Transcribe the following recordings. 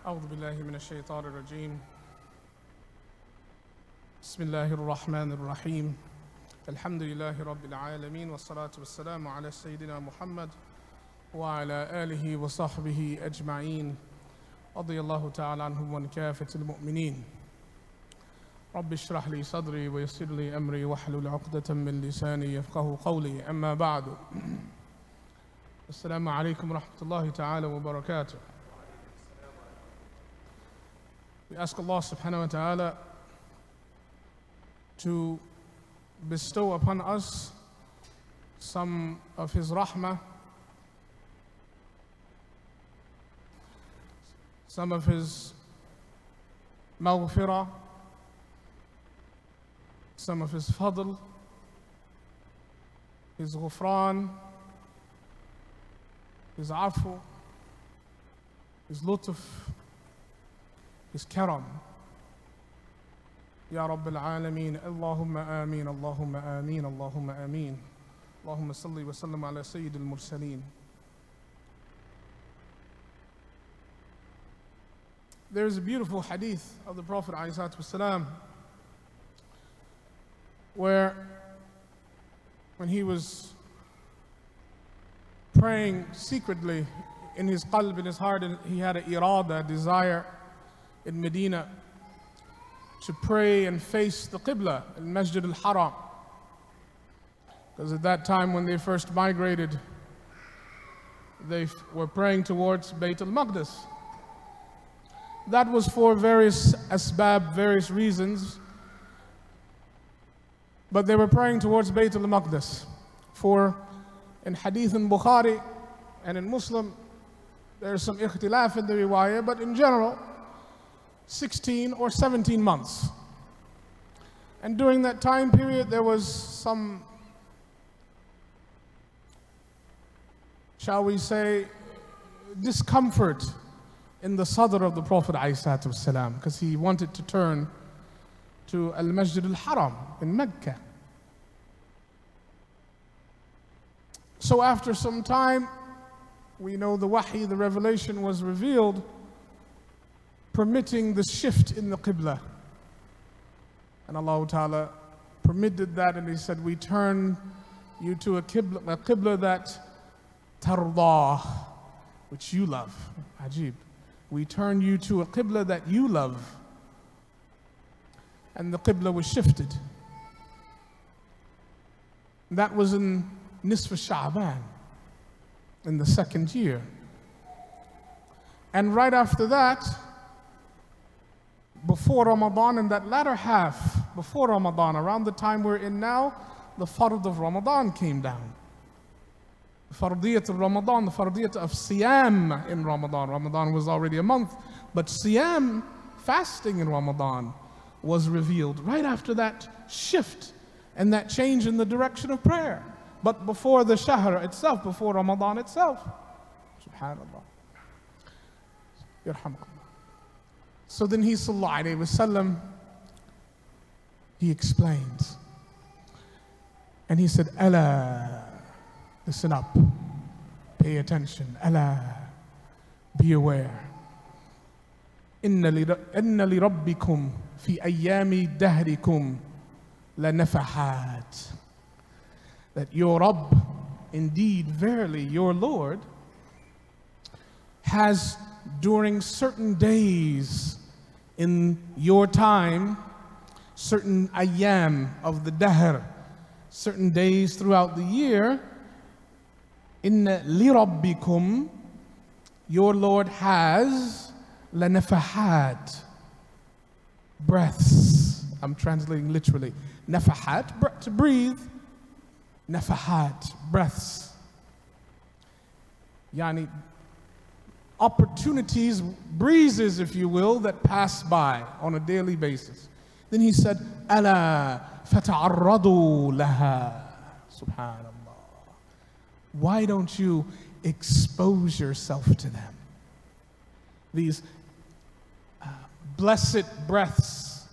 أعوذ بالله من الشيطان الرجيم. بسم الله الرحمن الرحيم. الحمد لله رب العالمين والصلاة والسلام على سيدنا محمد وعلى آله وصحبه أجمعين رضي الله تعالى عنهم وعن كافة المؤمنين. رب اشرح لي صدري ويسر لي أمري واحلل عقدة من لساني يفقه قولي. أما بعد. السلام عليكم ورحمة الله تعالى وبركاته. We ask Allah subhanahu wa ta'ala to bestow upon us some of His rahmah, some of His maghfirah, some of His fadl, His ghufran, His afu, His lutf, His karam. Ya Rabbil Alameen, Allahumma ameen, Allahumma ameen, Allahumma ameen. Allahumma salli wa sallam ala Sayyid al-Mursaleen. There is a beautiful hadith of the Prophet ﷺ where when he was praying secretly in his qalb, in his heart, and he had an irada, a desire in Medina to pray and face the Qibla, in Masjid al-Haram. Because at that time when they first migrated, they were praying towards Bayt al-Maqdis. That was for various asbab, various reasons, but they were praying towards Bayt al-Maqdis. For in Hadith in Bukhari and in Muslim, there's some ikhtilaf in the riwayah, but in general, 16 or 17 months. And during that time period, there was some, shall we say, discomfort in the sadr of the Prophet ﷺ, because he wanted to turn to Al-Masjid al-Haram in Mecca. So after some time, we know the wahi, the revelation was revealed, permitting the shift in the Qibla. And Allah Ta'ala permitted that, and He said, we turn you to a Qibla that tardah, which you love. Ajib. We turn you to a Qibla that you love. And the Qibla was shifted. That was in Nisf Sha'ban, in the second year. And right after that, before Ramadan, in that latter half, before Ramadan, around the time we're in now, the fard of Ramadan came down. The fardiyat of Ramadan, the fardiyat of Siyam in Ramadan. Ramadan was already a month, but Siyam, fasting in Ramadan, was revealed right after that shift and that change in the direction of prayer. But before the Shahr itself, before Ramadan itself. Subhanallah. Yarhamkum. So then he, sallallahu alayhi wa sallam, he explains. And he said, Ala, listen up, pay attention. Ala, be aware. Inna li rabbikum fi ayyami dahrikum la nafahat. That your Rabb, indeed, verily, your Lord, has during certain days in your time, certain ayyam of the dahr, certain days throughout the year, inna li rabbikum, your Lord has lanafahat, breaths. I'm translating literally. Nafahat, to breathe. Nafahat, breaths. Yani, opportunities, breezes, if you will, that pass by on a daily basis. Then he said, Ala fata'arradu laha. Subhanallah. Why don't you expose yourself to them? These blessed breaths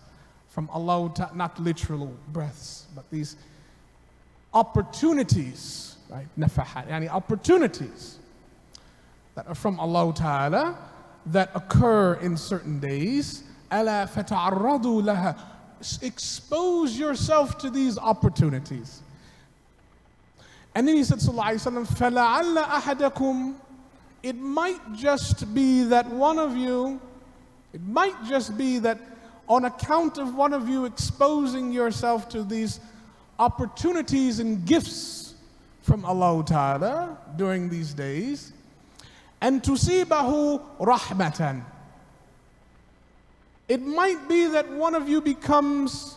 from Allah, not literal breaths, but these opportunities, right? Nafahat, yani opportunities that are from Allah Ta'ala, that occur in certain days. أَلَا فَتَعَرَّضُوا لَهَا. Expose yourself to these opportunities. And then he said, sallallahu alayhi wa sallam, فَلَعَلَّ أَحَدَكُمْ. It might just be that one of you, it might just be that on account of one of you exposing yourself to these opportunities and gifts from Allah Ta'ala during these days, and tusibahu rahmatan. It might be that one of you becomes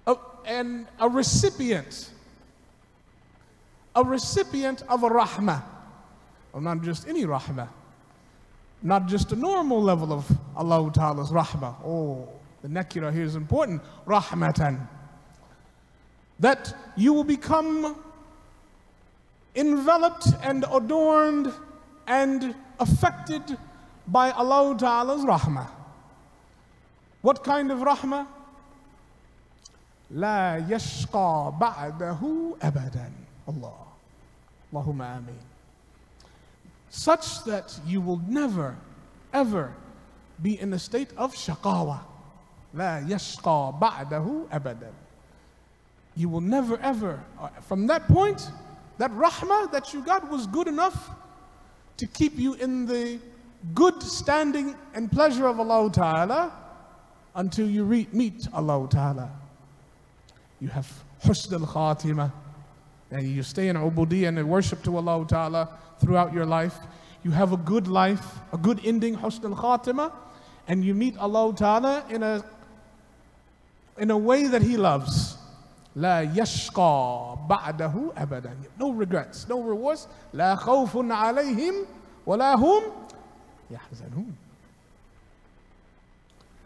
a recipient of a rahmah. Well, not just any rahmah, not just a normal level of Allah Ta'ala's rahmah. Oh, the nakira here is important. Rahmatan. That you will become enveloped and adorned and affected by Allah Ta'ala's rahmah. What kind of rahmah? La yashqa ba'dahu abadan. Allah. Allahumma ameen. Such that you will never, ever be in a state of shaqawa. La yashqa ba'dahu abadan. You will never, ever, from that point, that rahmah that you got was good enough to keep you in the good standing and pleasure of Allah Ta'ala until you meet Allah Ta'ala. You have husn al-khatimah, and you stay in ubudiyyah and worship to Allah Ta'ala throughout your life. You have a good life, a good ending, husn al-khatimah, and you meet Allah Ta'ala in a way that He loves. La yashqa ba'dahu abadan. No regrets, no rewards. La khawfun alayhim wa la hum yahzanun.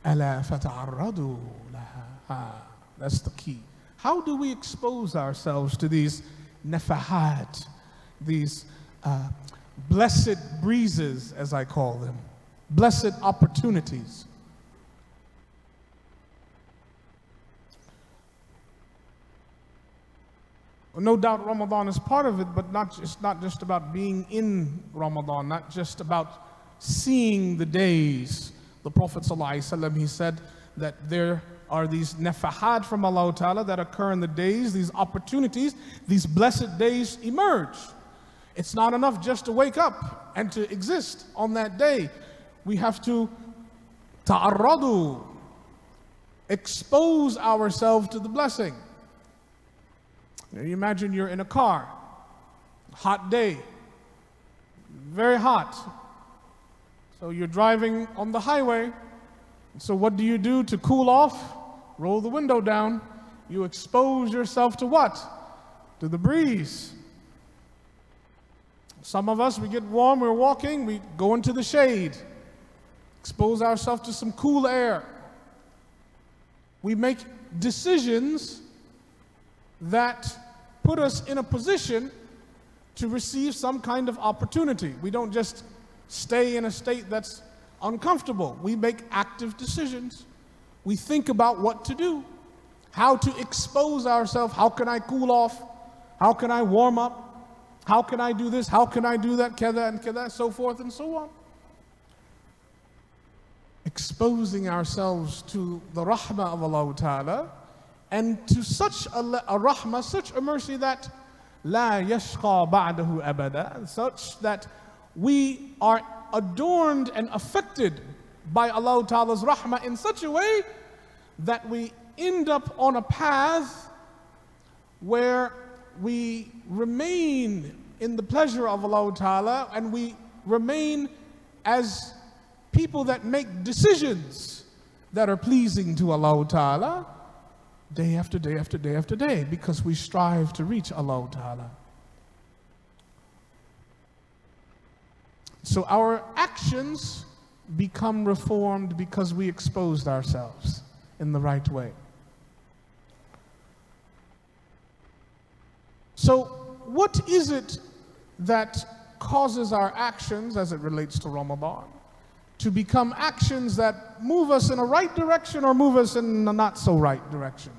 Ala fata'arradu laha. That's the key. How do we expose ourselves to these nafahat, these blessed breezes, as I call them, blessed opportunities? No doubt Ramadan is part of it, but it's not just about being in Ramadan, not just about seeing the days. The Prophet ﷺ, he said that there are these nafahat from Allah Ta'ala that occur in the days, these opportunities, these blessed days emerge. It's not enough just to wake up and to exist on that day. We have to ta'arradu, expose ourselves to the blessing. You imagine you're in a car, hot day, very hot. So you're driving on the highway. So what do you do to cool off? Roll the window down. You expose yourself to what? To the breeze. Some of us, we get warm, we're walking, we go into the shade. Expose ourselves to some cool air. We make decisions that put us in a position to receive some kind of opportunity. We don't just stay in a state that's uncomfortable. We make active decisions. We think about what to do, how to expose ourselves. How can I cool off? How can I warm up? How can I do this? How can I do that? Kada and kada, so forth and so on. Exposing ourselves to the rahmah of Allah Ta'ala, and to such a rahmah, such a mercy that la yashqa ba'dahu abada, such that we are adorned and affected by Allah Ta'ala's rahmah in such a way that we end up on a path where we remain in the pleasure of Allah Ta'ala, and we remain as people that make decisions that are pleasing to Allah Ta'ala day after day after day after day, because we strive to reach Allah Ta'ala. So our actions become reformed because we exposed ourselves in the right way. So what is it that causes our actions, as it relates to Ramadan, to become actions that move us in a right direction or move us in a not so right direction?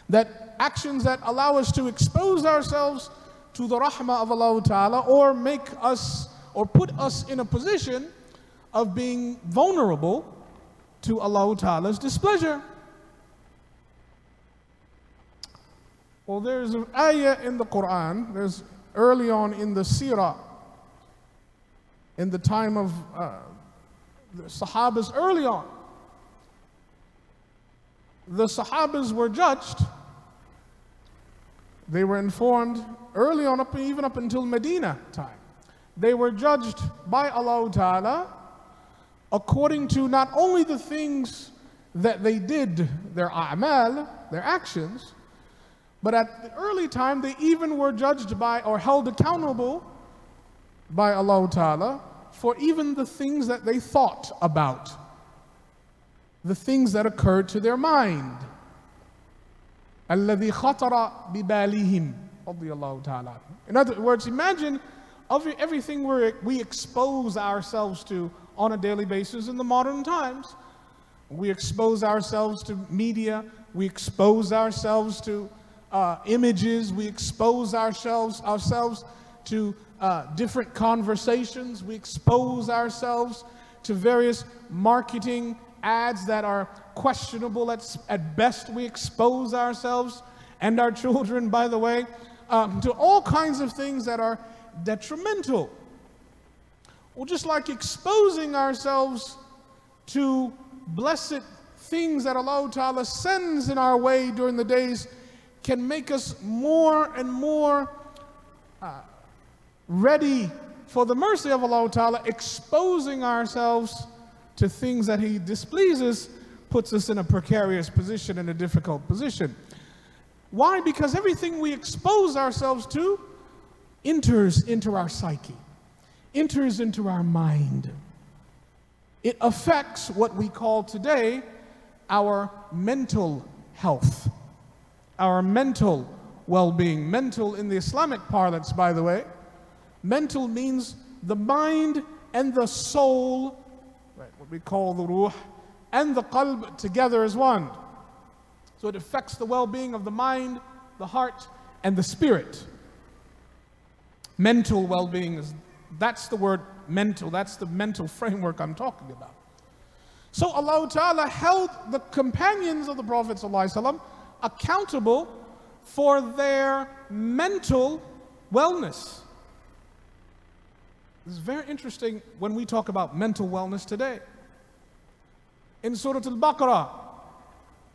That actions that allow us to expose ourselves to the rahmah of Allah Ta'ala, or make us, or put us in a position of being vulnerable to Allah Ta'ala's displeasure. Well, there's an ayah in the Quran, there's early on in the seerah, in the time of the Sahabas early on. The Sahabas were judged. They were informed early on, even up until Medina time. They were judged by Allah Ta'ala according to not only the things that they did, their a'mal, their actions, but at the early time they even were judged by or held accountable by Allah Ta'ala for even the things that they thought about, the things that occurred to their mind. الَّذِي خَطَرَ بِبَالِهِمْ radiyallahu ta'ala. In other words, imagine everything we expose ourselves to on a daily basis in the modern times. We expose ourselves to media, we expose ourselves to images, we expose ourselves to different conversations, we expose ourselves to various marketing ads that are questionable at best. We expose ourselves and our children, by the way, to all kinds of things that are detrimental. Well, just like exposing ourselves to blessed things that Allah Ta'ala sends in our way during the days can make us more and more ready for the mercy of Allah Ta'ala. Exposing ourselves to things that He displeases puts us in a precarious position, in a difficult position. Why? Because everything we expose ourselves to enters into our psyche, enters into our mind. It affects what we call today our mental health, our mental well-being. Mental in the Islamic parlance, by the way, mental means the mind and the soul, right, what we call the ruh, and the qalb together as one. So it affects the well-being of the mind, the heart, and the spirit. Mental well-being, that's the word mental, that's the mental framework I'm talking about. So Allah Ta'ala held the companions of the Prophet ﷺ accountable for their mental wellness. This is very interesting when we talk about mental wellness today. In Surah Al-Baqarah,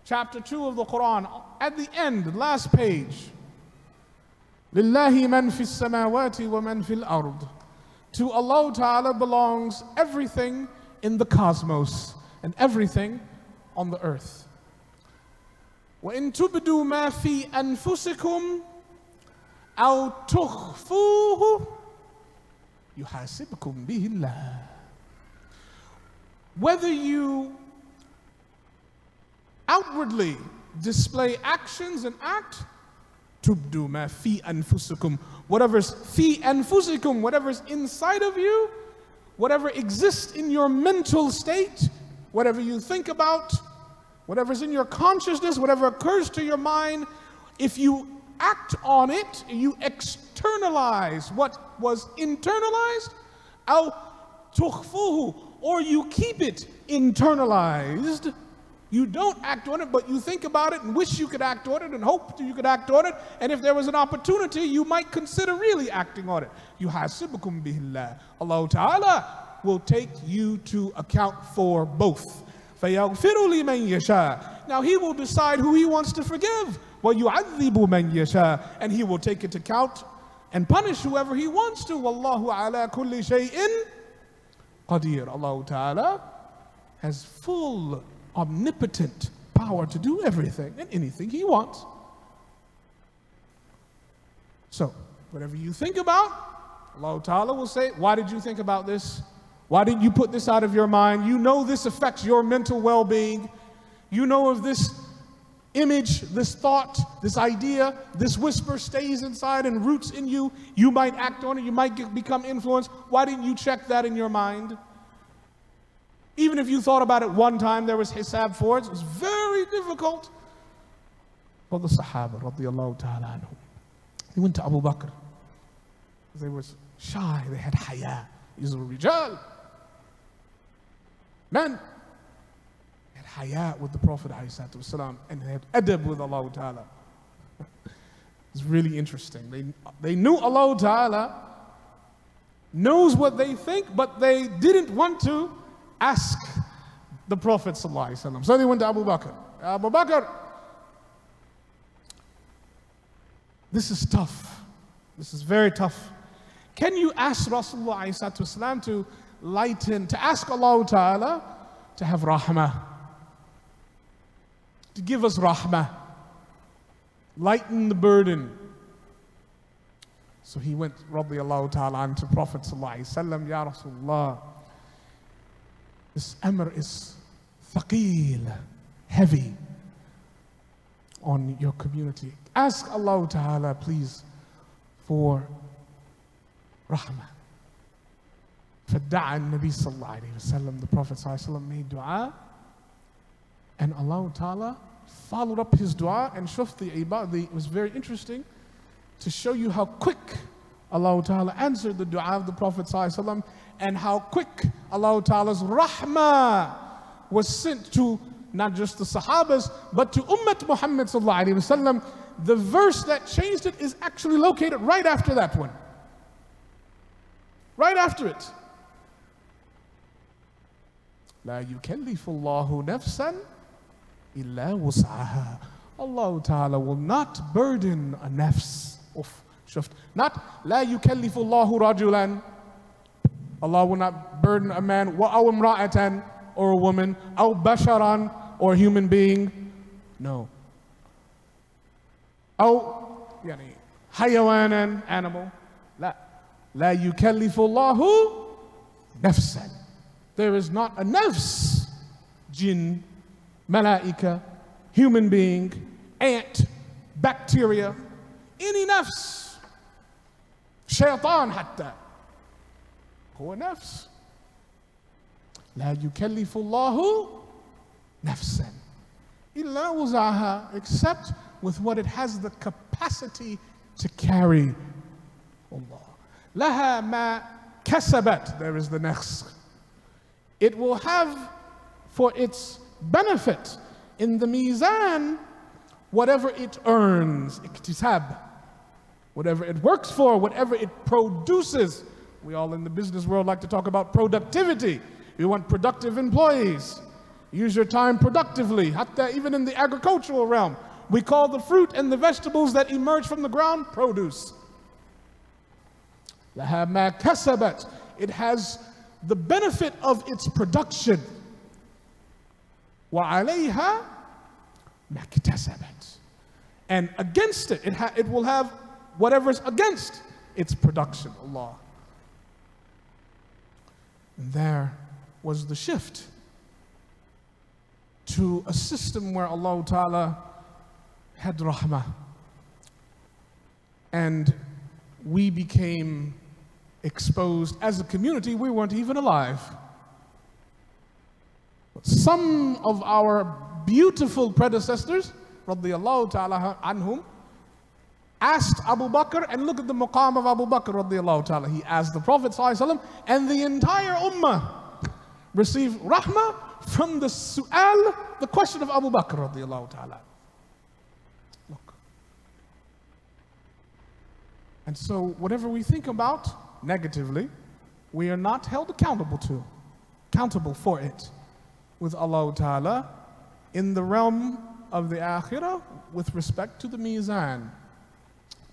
chapter 2 of the Quran, at the end, last page, لِلَّهِ مَنْ فِي السَّمَاوَاتِ وَمَنْ فِي الْأَرْضِ. To Allah Ta'ala belongs everything in the cosmos and everything on the earth. وَإِن تُبْدُوا مَا فِي أَنفُسِكُمْ أَوْ تُخْفُوهُ يُحَاسِبْكُمْ بِهِ اللَّهُ. Whether you outwardly display actions and act, tubdu ma fi anfusikum, whatever's fi anfusikum, whatever's inside of you, whatever exists in your mental state, whatever you think about, whatever's in your consciousness, whatever occurs to your mind, if you act on it, you externalize what was internalized, aw tukhfuhu, or you keep it internalized. You don't act on it, but you think about it and wish you could act on it and hope you could act on it. And if there was an opportunity, you might consider really acting on it. Yuhasibukum bihillah. Allah Ta'ala will take you to account for both. فَيَغْفِرُ لِمَنْ يَشَاءُ. Now He will decide who He wants to forgive. وَيُعَذِّبُ مَنْ يَشَاءُ. And He will take into account and punish whoever He wants to. وَاللَّهُ عَلَى كُلِّ شَيْءٍ قَدِيرٌ. Allah Ta'ala has full omnipotent power to do everything and anything He wants. So, whatever you think about, Allah Ta'ala will say, why did you think about this? Why didn't you put this out of your mind? You know this affects your mental well-being. You know if this image, this thought, this idea, this whisper stays inside and roots in you, you might act on it, you might become influenced. Why didn't you check that in your mind? Even if you thought about it one time, there was hisab for it. It was very difficult for the Sahaba, radiyallahu ta'ala anhum. They went to Abu Bakr, They were shy, they had haya. These were rijal. Men had haya with the Prophet ﷺ, and they had adab with Allah Ta'ala. It's really interesting. They knew Allah Ta'ala knows what they think, but they didn't want to ask the Prophet ﷺ. So they went to Abu Bakr. Abu Bakr, this is tough. This is very tough. Can you ask Rasulullah ﷺ to lighten, to ask Allah Ta'ala to have rahmah, to give us rahmah, lighten the burden? So he went, radiyallahu ta'ala, to Prophet ﷺ, Ya Rasulullah, this amr is thaqeel, heavy on your community. Ask Allah Ta'ala, please, for rahmah. فَدَّعَ النَّبِي صلى الله عليه وسلم, the Prophet ﷺ made dua, and Allah Ta'ala followed up his dua, and shuf the ibadah. It was very interesting to show you how quick Allah Ta'ala answered the dua of the Prophet ﷺ, and how quick Allah Ta'ala's rahmah was sent to not just the Sahabas, but to Ummat Muhammad sallallahu alaihi wasallam. The verse that changed it is actually located right after that one. Right after it. لا يكلف الله نفسا إلا وسعها. Allah Ta'ala will not burden a nafs. Not لا يكلف الله رجلا. Allah will not burden a man, أو امرأة, or a woman, أو بشرا, or a human being. No. أو يعني حيوانا, animal. لا. لا يكلف الله نفسا. There is not a nafs, jinn, malaika, human being, ant, bacteria, any nafs, shaitan حتى, هو نفس. لا يكلف الله نفسا إلا وسعها, except with what it has the capacity to carry. Allah. لها ما كسبت. There is the next. It will have for its benefit in the mizan whatever it earns, iktisab, whatever it works for, whatever it produces. We all in the business world like to talk about productivity. You want productive employees. Use your time productively. Hatta even in the agricultural realm, we call the fruit and the vegetables that emerge from the ground produce. لها ما كسبت. It has the benefit of its production. وعليها ما اكتسبت. And against it, it will have whatever's against its production. Allah. And there was the shift to a system where Allah Ta'ala had rahmah. And we became exposed as a community. We weren't even alive. Some of our beautiful predecessors, radiyallahu ta'ala anhum, asked Abu Bakr, and look at the maqam of Abu Bakr radiyallahu ta'ala. He asked the Prophet ﷺ, and the entire ummah received rahmah from the su'al, the question of Abu Bakr radiyallahu ta'ala. Look. And so whatever we think about negatively, we are not held accountable for it with Allah Ta'ala in the realm of the akhirah with respect to the mizan.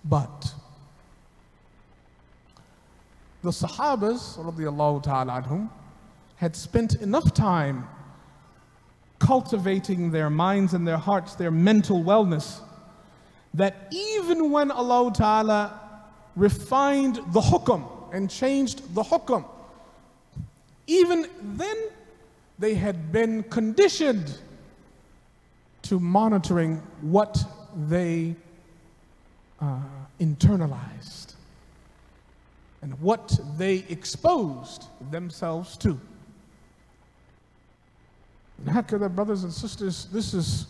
But the Sahabas radiyallahu ta'ala anhum had spent enough time cultivating their minds and their hearts, their mental wellness, that even when Allah Ta'ala refined the hukm and changed the hukm, even then they had been conditioned to monitoring what they internalized and what they exposed themselves to. And hakada, brothers and sisters, this is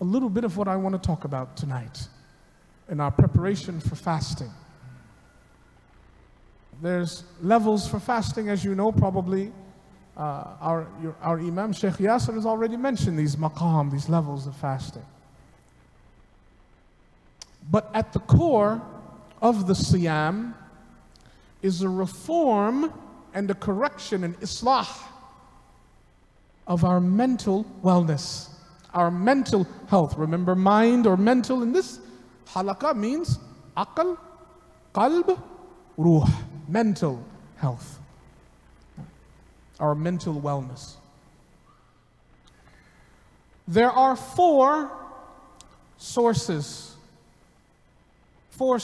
a little bit of what I want to talk about tonight in our preparation for fasting. There's levels for fasting, as you know, probably. Our Imam, Shaykh Yasser, has already mentioned these maqam, these levels of fasting. But at the core of the siyam is a reform and a correction and islah of our mental wellness, our mental health. Remember, mind or mental in this halaqa means aql, qalb, ruh, mental health, our mental wellness. There are four sources or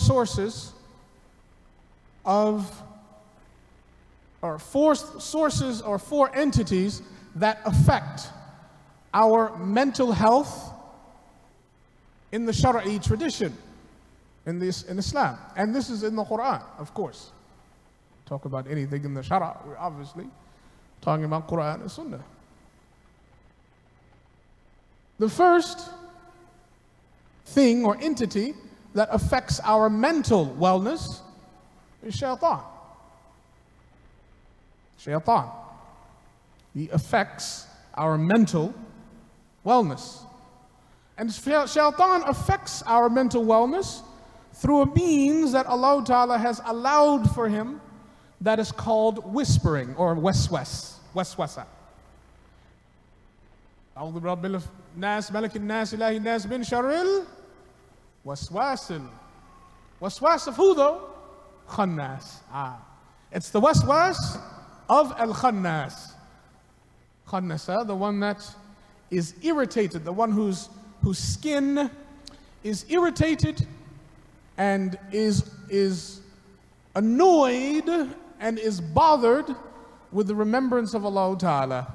four entities that affect our mental health in the Shara'i tradition, in Islam. And this is in the Quran, of course. Talk about anything in the Shara', we're obviously talking about Quran and Sunnah. The first thing or entity that affects our mental wellness is shaitan. Shaitan. He affects our mental wellness. And shaitan affects our mental wellness through a means that Allah Ta'ala has allowed for him, that is called whispering or waswasa. أعوذ برب الناس ملك الناس إله الناس من شر الوسواس. Waswas of who though? Khannas. It's the waswas of al-khannas. Khannasa, the one that is irritated, the one whose skin is irritated and is annoyed and is bothered with the remembrance of Allah Ta'ala.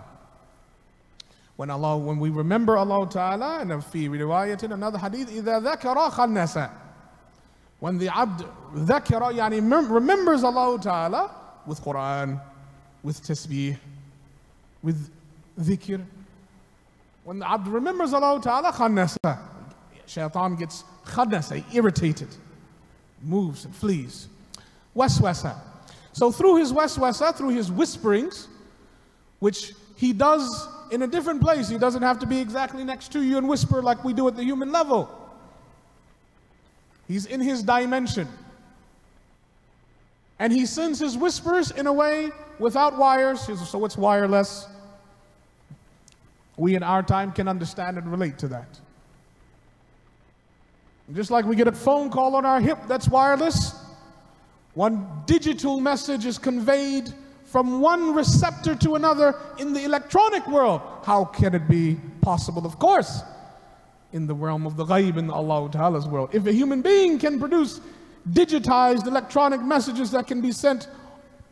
When we remember Allah Ta'ala, and fi riwayat in another hadith, إِذَا ذَكَرَ خَنَّسَ. When the abd ذَكَرَ, yani remembers Allah Ta'ala with Quran, with tasbih, with dhikr. When the abd remembers Allah Ta'ala, khannasa. Shaitan gets khannasa, irritated, moves and flees. Waswasa. So through his waswasa, through his whisperings, which he does in a different place, he doesn't have to be exactly next to you and whisper like we do at the human level. He's in his dimension. And he sends his whispers in a way without wires, so it's wireless. We in our time can understand and relate to that. Just like we get a phone call on our hip that's wireless, one digital message is conveyed from one receptor to another in the electronic world. How can it be possible? Of course, in the realm of the ghaib, in Allah Ta'ala's world. If a human being can produce digitized electronic messages that can be sent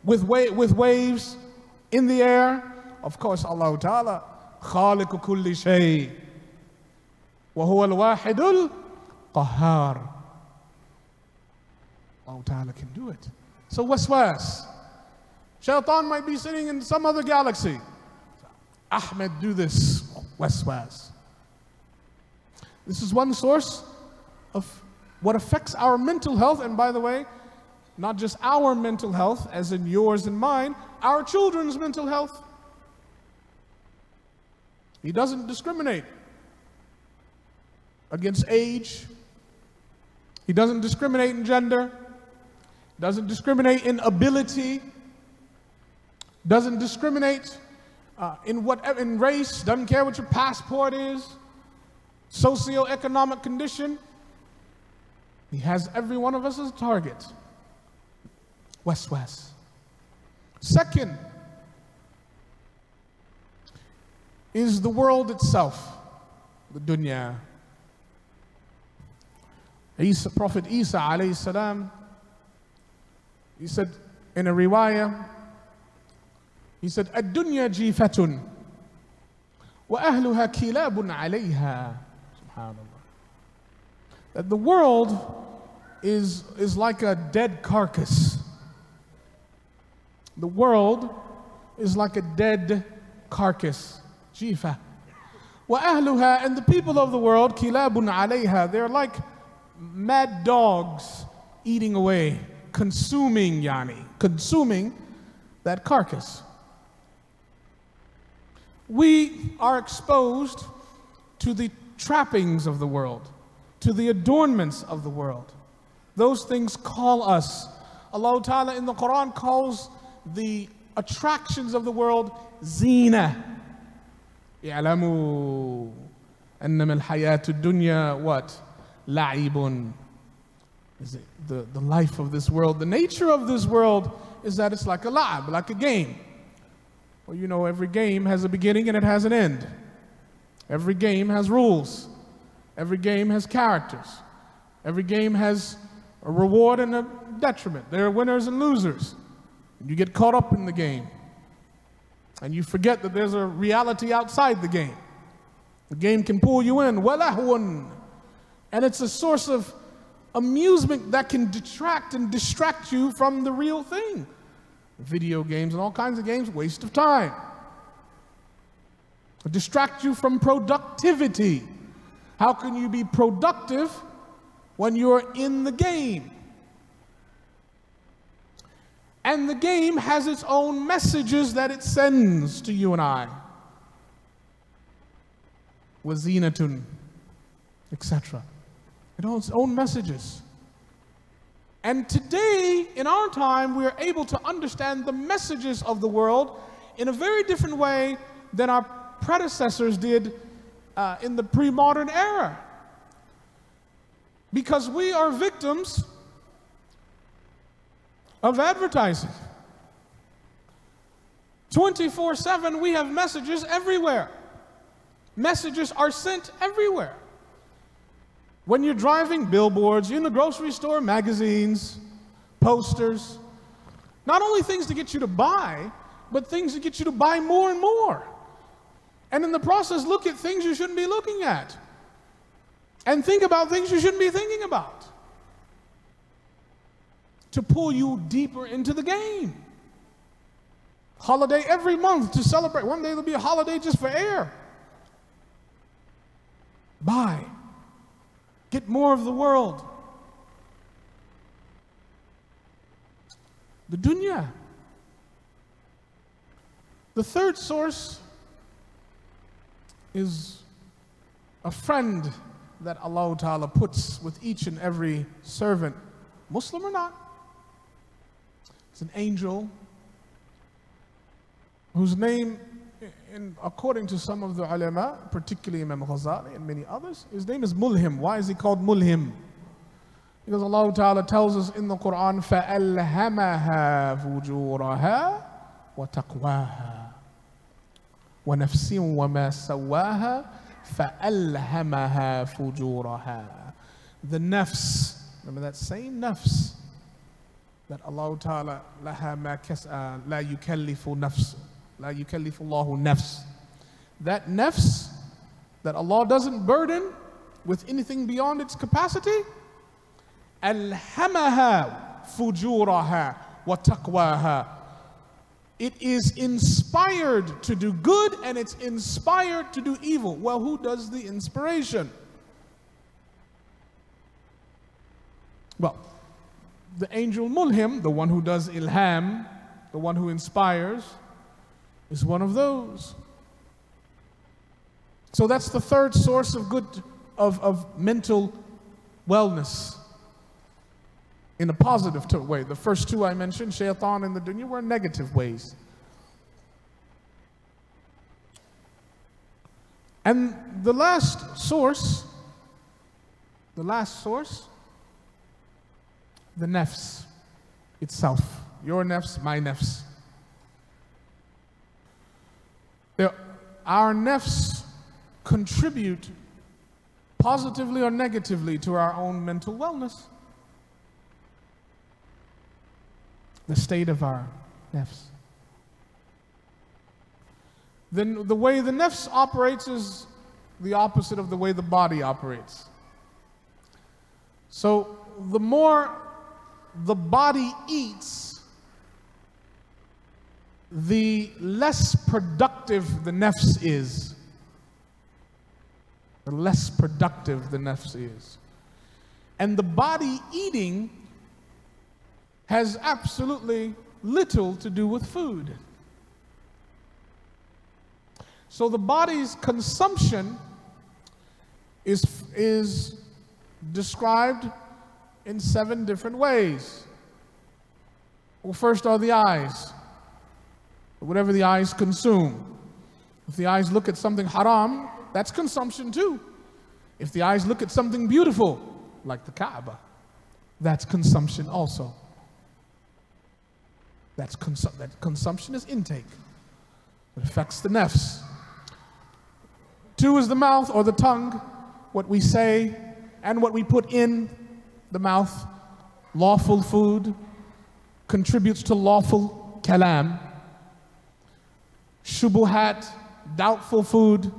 with waves in the air, of course Allah Ta'ala, خالق كل شيء وهو الواحد القهار. Allah Ta'ala can do it. So waswas. Shaitan might be sitting in some other galaxy. Ahmed, do this. Waswas. This is one source of what affects our mental health. And by the way, not just our mental health, as in yours and mine, our children's mental health. He doesn't discriminate against age. He doesn't discriminate in gender. Doesn't discriminate in ability. Doesn't discriminate in race. Doesn't care what your passport is. Socioeconomic condition. He has every one of us as a target. Waswas. Second is the world itself, the dunya. Prophet Isa alayhi salam, he said in a riwayah, he said, "Ad-dunya jifatun, wa ahluha kilabun alayha." Subhanallah. That the world is like a dead carcass. The world is like a dead carcass. Jifa. Wa ahluha, and the people of the world, kilabun alayha, they're like mad dogs eating away, consuming that carcass. We are exposed to the trappings of the world, to the adornments of the world. Those things call us. Allah Ta'ala in the Quran calls the attractions of the world zina. يَعْلَمُوا أَنَّمَا الْحَيَاةُ الدُّنْيَا what? لَعِبٌ. Is it the life of this world, the nature of this world is that it's like a la'ab, like a game. Well, you know, every game has a beginning and it has an end. Every game has rules. Every game has characters. Every game has a reward and a detriment. There are winners and losers. You get caught up in the game. And you forget that there's a reality outside the game. The game can pull you in. وَلَهْوٌ. And it's a source of amusement that can detract and distract you from the real thing. Video games and all kinds of games, waste of time. Distract you from productivity. How can you be productive when you're in the game? And the game has its own messages that it sends to you and I. Wazinatun, etc. It has its own messages. And today, in our time, we are able to understand the messages of the world in a very different way than our predecessors did in the pre-modern era. Because we are victims of advertising. 24/7, we have messages everywhere. Messages are sent everywhere. When you're driving, billboards, you're in the grocery store, magazines, posters. Not only things to get you to buy, but things to get you to buy more and more. And in the process, look at things you shouldn't be looking at. And think about things you shouldn't be thinking about. To pull you deeper into the game. Holiday every month to celebrate. One day there'll be a holiday just for air. Buy. Get more of the world. The dunya. The third source is a friend that Allah Ta'ala puts with each and every servant, Muslim or not. It's an angel whose name, according to some of the ulama, particularly Imam Ghazali and many others, his name is Mulhim. Why is he called Mulhim? Because Allah Ta'ala tells us in the Quran, فَأَلْهَمَهَا فُجُورَهَا وَتَقْوَاهَا وَنَفْسٍ وَمَا سَوَّاهَا فَأَلْهَمَهَا فُجُورَهَا. The nafs, remember that same nafs that Allah Ta'ala لَهَا مَا لَا يُكَلِّفُ نَفْسُ لَا يُكَلِّفُ اللَّهُ نَفْسُ. That nafs that Allah doesn't burden with anything beyond its capacity, أَلْهَمَهَا فُجُورَهَا وَتَقْوَاهَا. It is inspired to do good and it's inspired to do evil. Well, who does the inspiration? Well, the angel Mulhim, the one who does ilham, the one who inspires, is one of those. So that's the third source of good, of mental wellness in a positive way. The first two I mentioned, shaitan and the dunya, were negative ways. And the last source, the nafs itself. Your nafs, my nafs. Our nafs contribute positively or negatively to our own mental wellness. The state of our nafs. Then the way the nafs operates is the opposite of the way the body operates. So the more the body eats, the less productive the nafs is. The less productive the nafs is. And the body eating has absolutely little to do with food. So the body's consumption is described in 7 different ways. Well, first are the eyes. Whatever the eyes consume. If the eyes look at something haram, that's consumption too. If the eyes look at something beautiful, like the Kaaba, that's consumption also. That consumption is intake. It affects the nafs. 2 is the mouth or the tongue, what we say and what we put in the mouth. Lawful food contributes to lawful kalam. Shubuhat, doubtful food,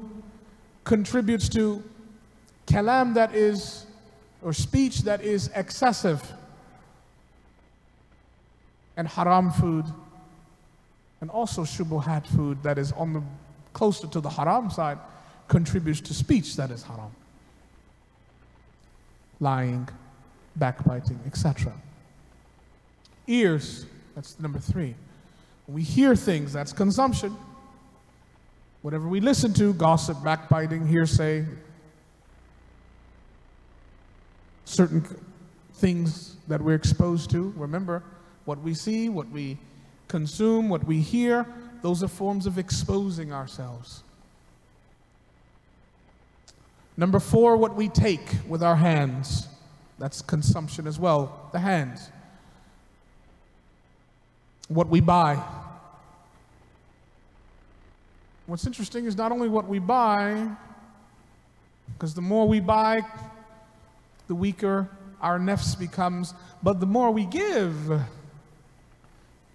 contributes to kalam that is, or speech that is excessive. And haram food, and also shubuhat food that is on the closer to the haram side, contributes to speech that is haram. Lying, backbiting, etc. Ears, that's number 3. When we hear things, that's consumption. Whatever we listen to, gossip, backbiting, hearsay, certain things that we're exposed to. Remember, what we see, what we consume, what we hear, those are forms of exposing ourselves. Number 4, what we take with our hands. That's consumption as well, the hands. What we buy. What's interesting is not only what we buy, because the more we buy, the weaker our nafs becomes, but the more we give,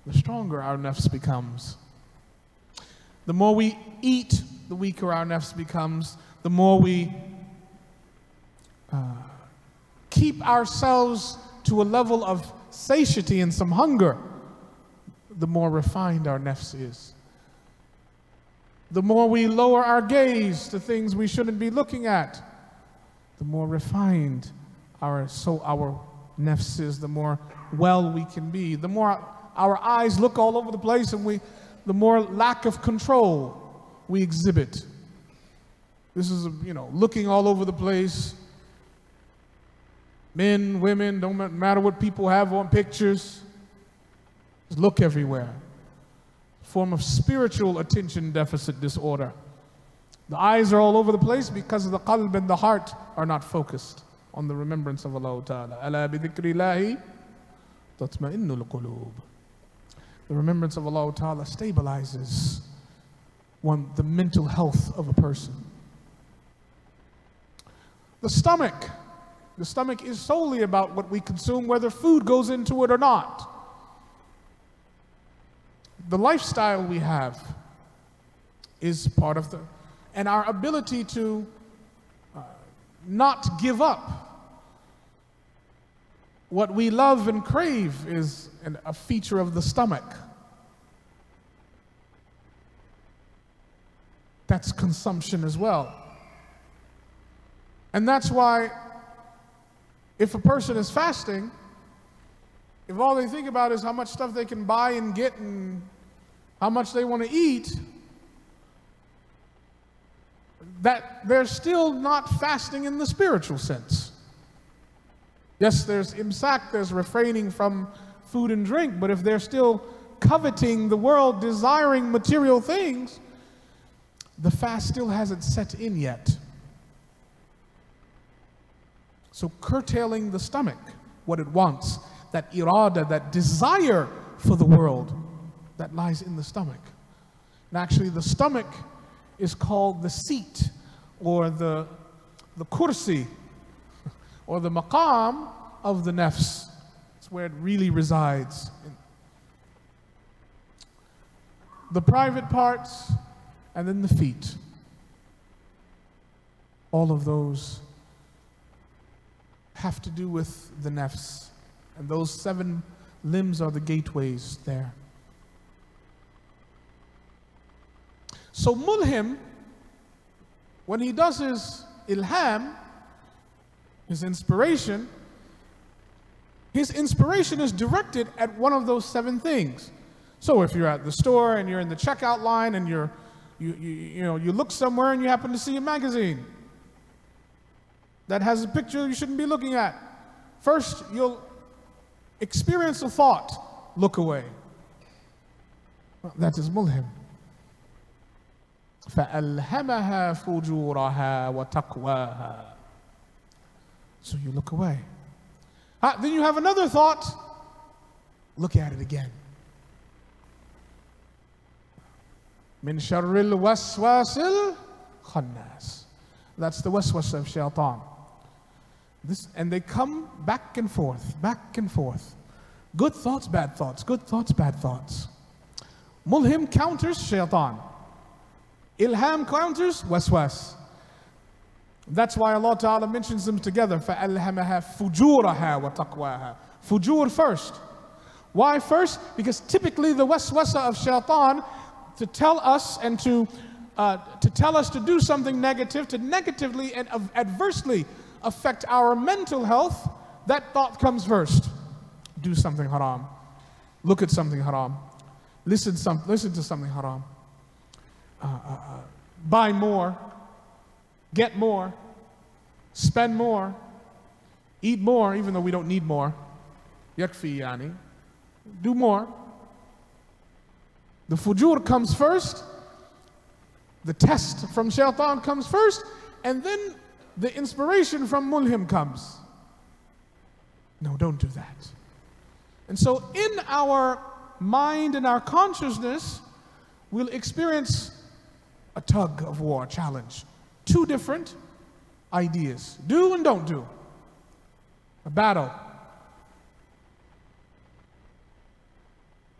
the stronger our nafs becomes. The more we eat, the weaker our nafs becomes. The more we keep ourselves to a level of satiety and some hunger, the more refined our nafs is. The more we lower our gaze to things we shouldn't be looking at, the more refined our nafs is, the more well we can be. The more our eyes look all over the place, and the more lack of control we exhibit. This is, looking all over the place. Men, women, don't matter what people have on pictures. Just look everywhere. Form of spiritual attention deficit disorder. The eyes are all over the place because the qalb and the heart are not focused on the remembrance of Allah Ta'ala. Ala bi dhikrillahi tatma'innul qulub. The remembrance of Allah Ta'ala stabilizes the mental health of a person. The stomach. The stomach is solely about what we consume, whether food goes into it or not. The lifestyle we have is part of and our ability to not give up what we love and crave is a feature of the stomach. That's consumption as well. And that's why if a person is fasting, if all they think about is how much stuff they can buy and get and how much they want to eat, that they're still not fasting in the spiritual sense. Yes, there's imsak, there's refraining from food and drink, but if they're still coveting the world, desiring material things, the fast still hasn't set in yet. So curtailing the stomach, what it wants, that irada, that desire for the world, that lies in the stomach. And actually the stomach is called the seat, or the kursi, or the maqam of the nafs. It's where it really resides. The private parts, and then the feet. All of those have to do with the nafs. And those 7 limbs are the gateways there. So mulhim, when he does his ilham, his inspiration, his inspiration is directed at one of those 7 things. So if you're at the store and you're in the checkout line and you look somewhere and you happen to see a magazine that has a picture you shouldn't be looking at, first you'll experience a thought, look away. Well, that is mulhim. فَأَلْهَمَهَا فُجُورَهَا وَتَقْوَاهَا. So you look away. Then you have another thought, look at it again. مِن شَرِّ الْوَسْوَاسِ الْخَنَّاسِ. That's the waswas of shaitan. And they come back and forth, back and forth. Good thoughts, bad thoughts, good thoughts, bad thoughts. Mulhim counters shaitan. Ilham counters waswas. That's why Allah Ta'ala mentions them together. فَأَلْهَمَهَا فُجُورَهَا وَتَقْوَاهَا. Fujur first. Why first? Because typically the waswasa of shaitan to tell us and to tell us to do something negative, to negatively and adversely affect our mental health, that thought comes first. Do something haram. Look at something haram. Listen to something haram. Buy more. Get more. Spend more. Eat more, even though we don't need more. Yakfi yani. Do more. The fujur comes first. The test from shaitan comes first. And then the inspiration from mulhim comes. No, don't do that. And so in our mind and our consciousness, we'll experience a tug of war, challenge. 2 different ideas. Do and don't do. A battle.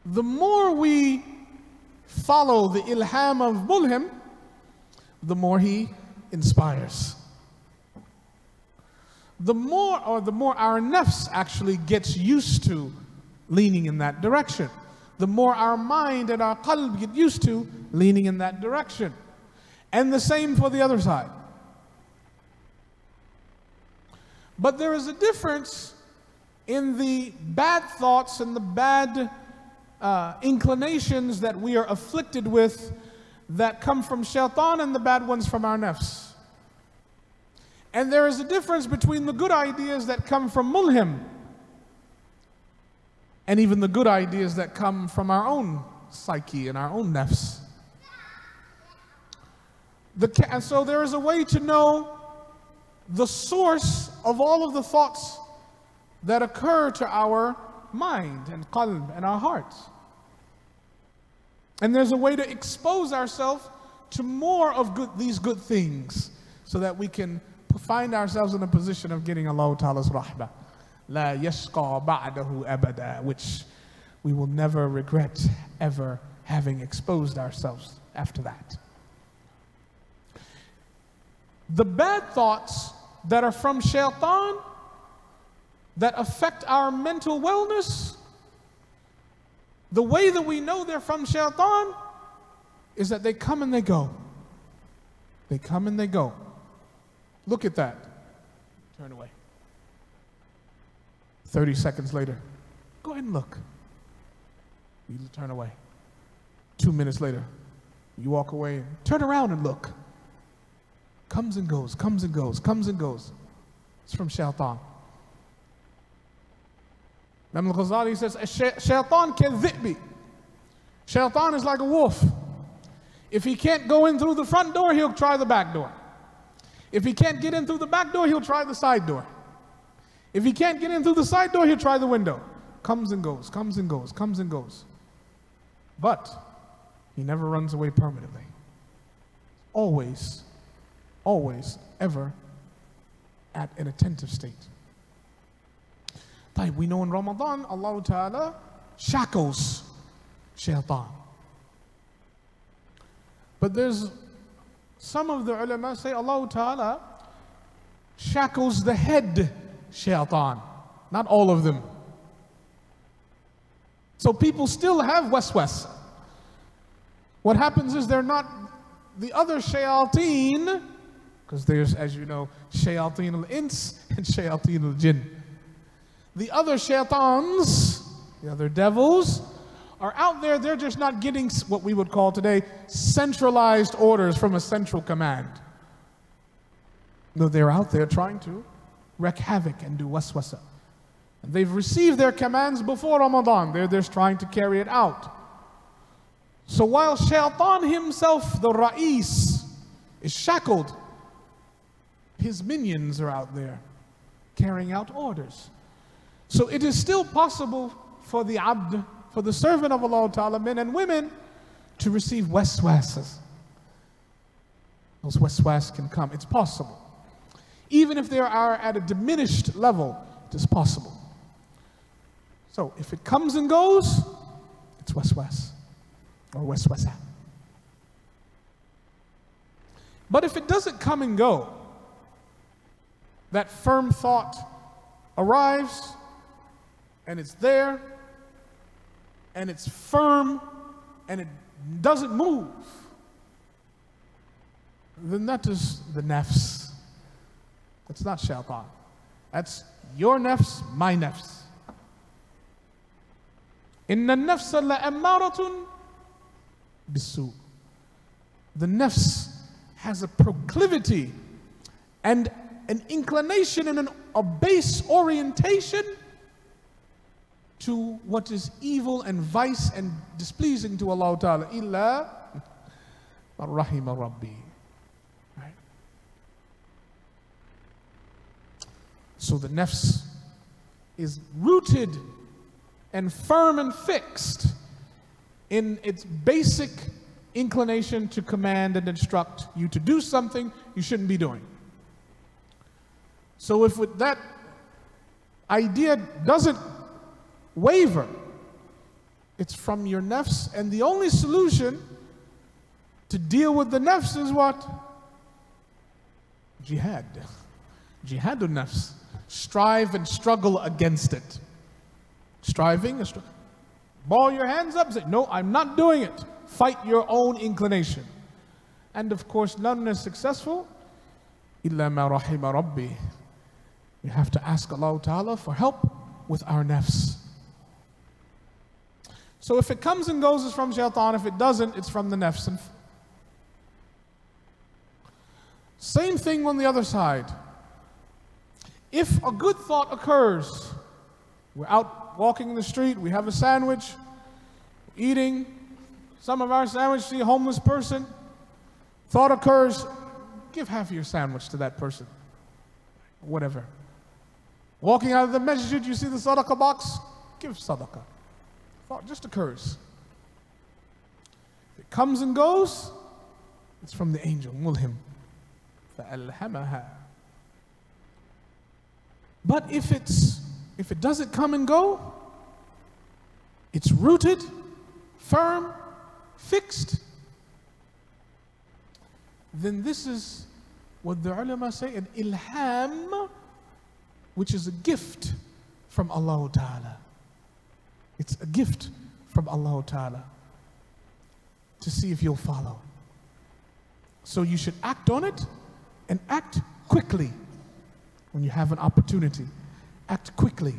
The more we follow the ilham of mulhim, the more he inspires. The more our nafs actually gets used to leaning in that direction. The more our mind and our qalb get used to leaning in that direction. And the same for the other side. But there is a difference in the bad thoughts and the bad inclinations that we are afflicted with that come from shaitan and the bad ones from our nafs. And there is a difference between the good ideas that come from mulhim and even the good ideas that come from our own psyche and our own nafs. And so there is a way to know the source of all of the thoughts that occur to our mind and qalb and our hearts. And there's a way to expose ourselves to more of these good things so that we can find ourselves in a position of getting Allah Ta'ala's rahmah. La yashqa ba'dahu abada, which we will never regret ever having exposed ourselves after that. The bad thoughts that are from shaitan that affect our mental wellness, the way that we know they're from shaitan is that they come and they go. They come and they go. Look at that. Turn away. 30 seconds later, go ahead and look. You turn away. 2 minutes later, you walk away and turn around and look. Comes and goes, comes and goes, comes and goes. It's from shaitan. Imam al-Ghazali says, shaitan kadhi'bi. Shaitan is like a wolf. If he can't go in through the front door, he'll try the back door. If he can't get in through the back door, he'll try the side door. If he can't get in through the side door, he'll try the window. Comes and goes, comes and goes, comes and goes. But he never runs away permanently. Always, always, ever at an attentive state. We know in Ramadan, Allah Ta'ala shackles shaitan. But there's some of the ulama say Allah Ta'ala shackles the head shaitan. Not all of them. So people still have waswas. What happens is they're not the other shayateen, because there's, as you know, shayateen al-ins and shayateen al-jinn. The other shaitans, the other devils, are out there. They're just not getting what we would call today centralized orders from a central command. No, they're out there trying to wreak havoc and do waswasa. And they've received their commands before Ramadan. They're just trying to carry it out. So while shaitan himself, the Ra'is, is shackled, his minions are out there carrying out orders. So it is still possible for the abd, for the servant of Allah Ta'ala, men and women, to receive waswases. Those waswas can come. It's possible. Even if they are at a diminished level, it is possible. So if it comes and goes, it's waswas or waswasa. But if it doesn't come and go, that firm thought arrives and it's there and it's firm and it doesn't move, then that is the nafs. That's not shaitan. That's your nafs, my nafs. Inna an-nafsa la'ammaratun bisu. The nafs has a proclivity and an inclination and a base orientation to what is evil and vice and displeasing to Allah Ta'ala. Illa man rahima Rabbi. Right? So the nafs is rooted and firm and fixed in its basic inclination to command and instruct you to do something you shouldn't be doing. So if with that idea doesn't waver, it's from your nafs, and the only solution to deal with the nafs is what? Jihad. Jihadun nafs. Strive and struggle against it. Striving and struggle. Ball your hands up and say, no, I'm not doing it. Fight your own inclination. And of course, none is successful. Illa ma rahima Rabbi. We have to ask Allah Ta'ala for help with our nafs. So if it comes and goes, it's from shaitan. If it doesn't, it's from the nafs. And same thing on the other side. If a good thought occurs, we're out walking in the street, we have a sandwich, eating some of our sandwich, see a homeless person, thought occurs, give half of your sandwich to that person. Whatever. Walking out of the masjid, you see the sadaqah box, give sadaqah. Thought just occurs. If it comes and goes, it's from the angel, mulhim. فَأَلْهَمَهَا. But if it doesn't come and go, it's rooted, firm, fixed, then this is what the ulama say, an ilham, which is a gift from Allah Ta'ala. It's a gift from Allah Ta'ala to see if you'll follow. So you should act on it and act quickly when you have an opportunity. Act quickly.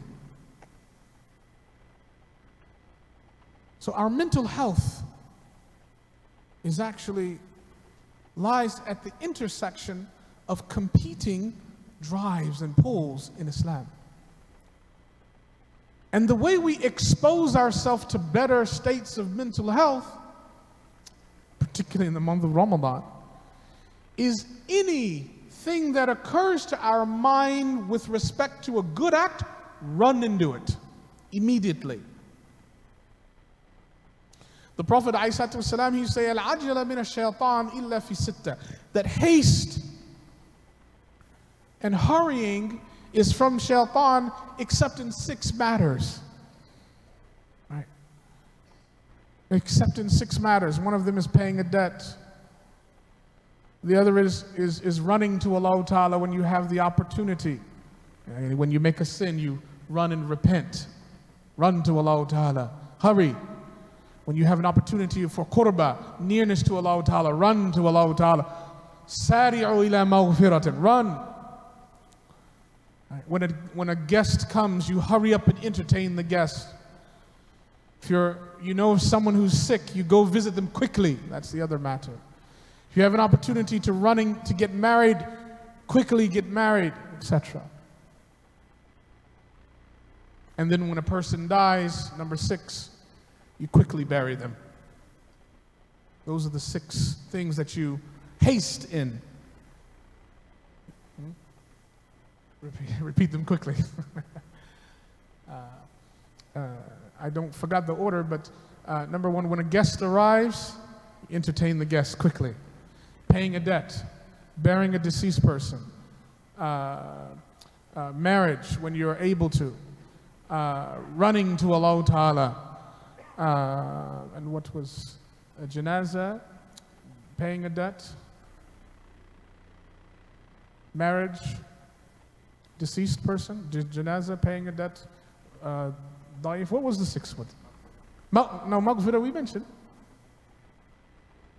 So our mental health is actually lies at the intersection of competing drives and pulls in Islam. And the way we expose ourselves to better states of mental health, particularly in the month of Ramadan, is anything that occurs to our mind with respect to a good act, run and do it immediately. The Prophet ﷺ, he used to say, Al-ajala min ash-shaytan illa fi sitta. That haste and hurrying is from shaitan except in 6 matters. Right? Except in 6 matters. One of them is paying a debt. The other is running to Allah Ta'ala when you have the opportunity. When you make a sin, you run and repent. Run to Allah Ta'ala. Hurry. When you have an opportunity for qurbah, nearness to Allah Ta'ala, run to Allah Ta'ala. Sari'u ila maghfiratin. Run. When a guest comes, you hurry up and entertain the guest. If you know of someone who's sick, you go visit them quickly. That's the other matter. If you have an opportunity to get married, quickly get married, etc. And then when a person dies, number 6, you quickly bury them. Those are the 6 things that you haste in. Repeat them quickly. I don't forgot the order, but number 1, when a guest arrives, entertain the guest quickly. Paying a debt, burying a deceased person, marriage when you're able to, running to Allah Ta'ala, and what was a janazah, paying a debt, marriage, deceased person, janazah, paying a debt, daif. What was the 6th one? No, maghfirah we mentioned.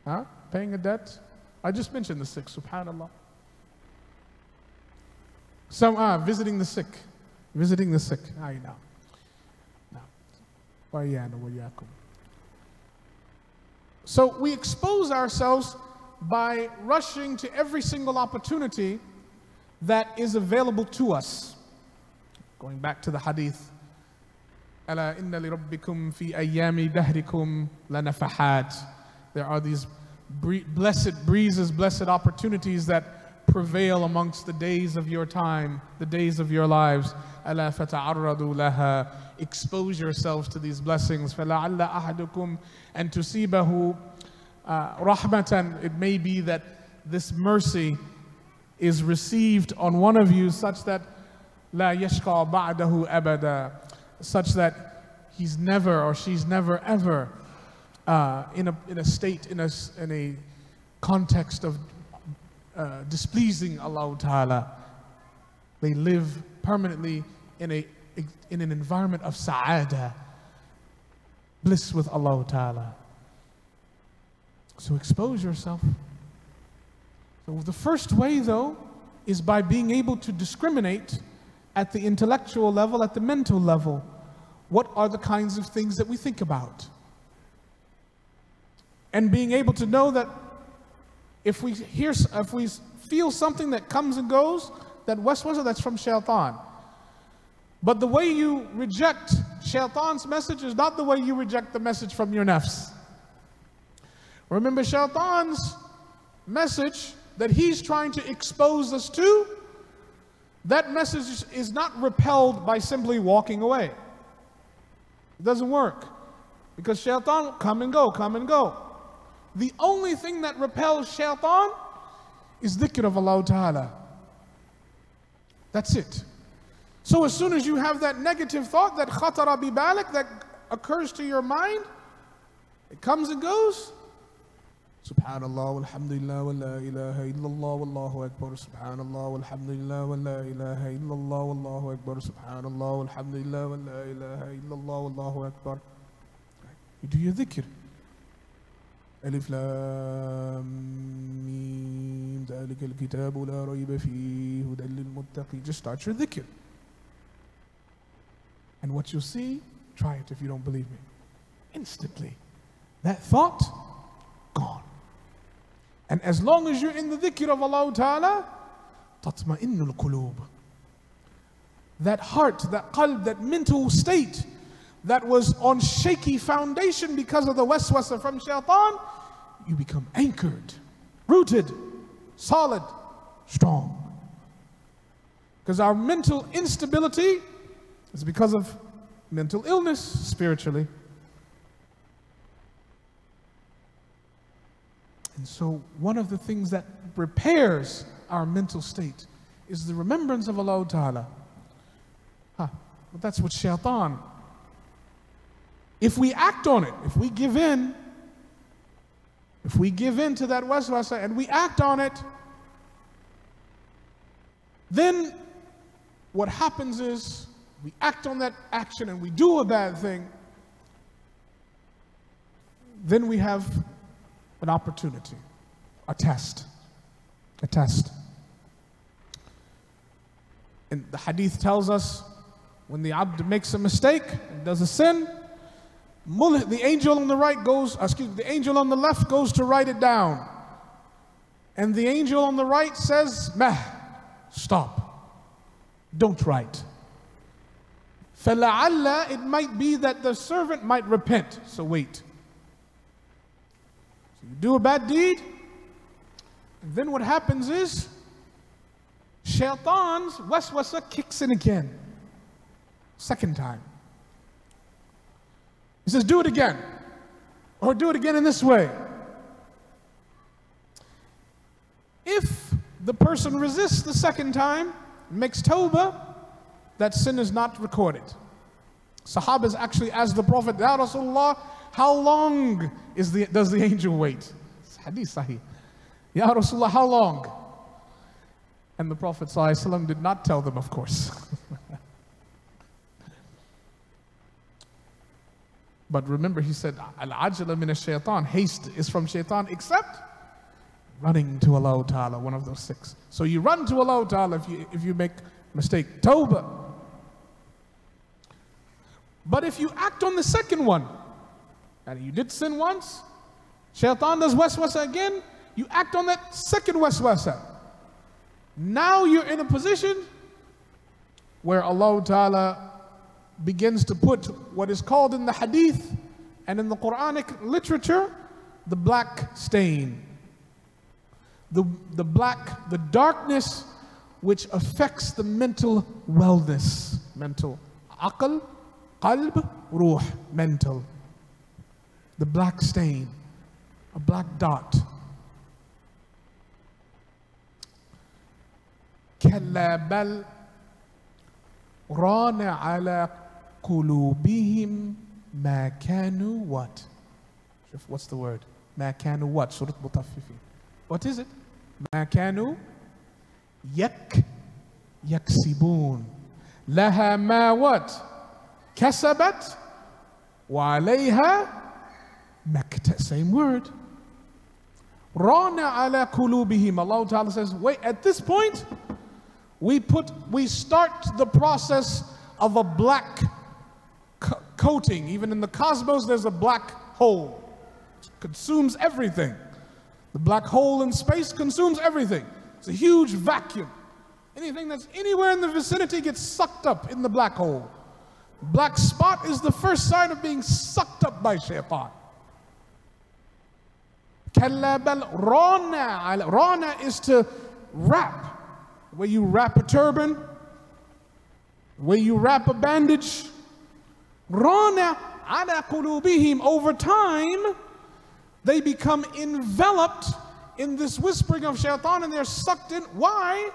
Huh? Paying a debt. I just mentioned the 6, subhanallah. Some, visiting the sick. Visiting the sick. I know. So we expose ourselves by rushing to every single opportunity that is available to us. Going back to the hadith. أَلَا إِنَّ لِرَبِّكُمْ فِي أَيَّامِ دَهْرِكُمْ لَنَفَحَاتٍ. There are these blessed breezes, blessed opportunities that prevail amongst the days of your time, the days of your lives. أَلَا فَتَعَرَّضُوا لَهَا. Expose yourselves to these blessings. فَلَعَلَّ أَحَدُكُمْ أَن تُصِيبَهُ رَحْمَةً. It may be that this mercy is received on one of you such that لَا يَشْقَى بَعْدَهُ أَبَدًا, such that he's never or she's never ever in a state, in a context of displeasing Allah Ta'ala. They live permanently in an environment of sa'ada, bliss with Allah Ta'ala. So expose yourself. So the first way, though, is by being able to discriminate at the intellectual level, at the mental level. What are the kinds of things that we think about? And being able to know that if we feel something that comes and goes, that waswasa, that's from shaitan. But the way you reject shaitan's message is not the way you reject the message from your nafs. Remember, shaitan's message that he's trying to expose us to, that message is not repelled by simply walking away. It doesn't work. Because shaitan, come and go, come and go. The only thing that repels shaitan is dhikr of Allah Ta'ala. That's it. So as soon as you have that negative thought, that khatara bi balik, that occurs to your mind, it comes and goes. Subhanallah, walhamdulillah, wa la ilaha illallah, wallahu akbar. Subhanallah, walhamdulillah, wa la ilaha illallah, wallahu akbar. Subhanallah, walhamdulillah, wa la ilaha illallah, wallahu akbar. You do your dhikr. Alif lam mim, dhalika al-kitabu la rayba fihi, hudan lil-muttaqin. Just start your dhikr. And what you'll see, try it if you don't believe me. Instantly, that thought, gone. And as long as you're in the dhikr of Allah Ta'ala, tatma'innul qulub. That heart, that qalb, that mental state that was on shaky foundation because of the waswasa from shaitan, you become anchored, rooted, solid, strong. Because our mental instability is because of mental illness spiritually. And so one of the things that repairs our mental state is the remembrance of Allah Ta'ala. But that's what shaitan. If we act on it, if we give in to that waswasa and we act on it, then what happens is we act on that action and we do a bad thing, then we have an opportunity, a test. And the hadith tells us when the abd makes a mistake and does a sin, the angel on the right goes, the angel on the left goes to write it down. And the angel on the right says, Mah, stop. Don't write. فَلَعَلَّ, it might be that the servant might repent. So wait. So you do a bad deed, and then what happens is, Shaitan's waswasa kicks in again. Second time. He says, do it again. Or do it again in this way. If the person resists the second time, makes tawbah, that sin is not recorded. Sahabas actually asked the Prophet, Ya Rasulullah, how long does the angel wait? It's hadith sahih. Ya Rasulullah, how long? And the Prophet ﷺ did not tell them, of course. But remember, he said, Al-ajala min ash-shaytan, haste is from shaitan, except running to Allah Ta'ala, one of those 6. So you run to Allah Ta'ala if you make mistake. Tawbah. But if you act on the second one, and you did sin once, shaitan does waswasa again, you act on that second waswasa. Now you're in a position where Allah Ta'ala begins to put what is called in the hadith and in the Quranic literature, the black stain. The darkness which affects the mental wellness. Mental. Aql, qalb, ruh, mental. The black stain. A black dot. كلا بل ران على قلوبهم ما كانوا what? What's the word? ما كانوا what? Surah Mutaffifin. What is it? ما كانوا يكسبون لها ما what? كسبت وعليها مكتسب. Same word. ران على قلوبهم. Allah Ta'ala says, wait, at this point, we start the process of a black coating. Even in the cosmos, there's a black hole. It consumes everything. The black hole in space consumes everything. It's a huge vacuum. Anything that's anywhere in the vicinity gets sucked up in the black hole. Black spot is the first sign of being sucked up by shaitan. Rana is to wrap. The way you wrap a turban, the way you wrap a bandage. Rana ala qulubihim. Over time, they become enveloped in this whispering of shaitan and they're sucked in. Why?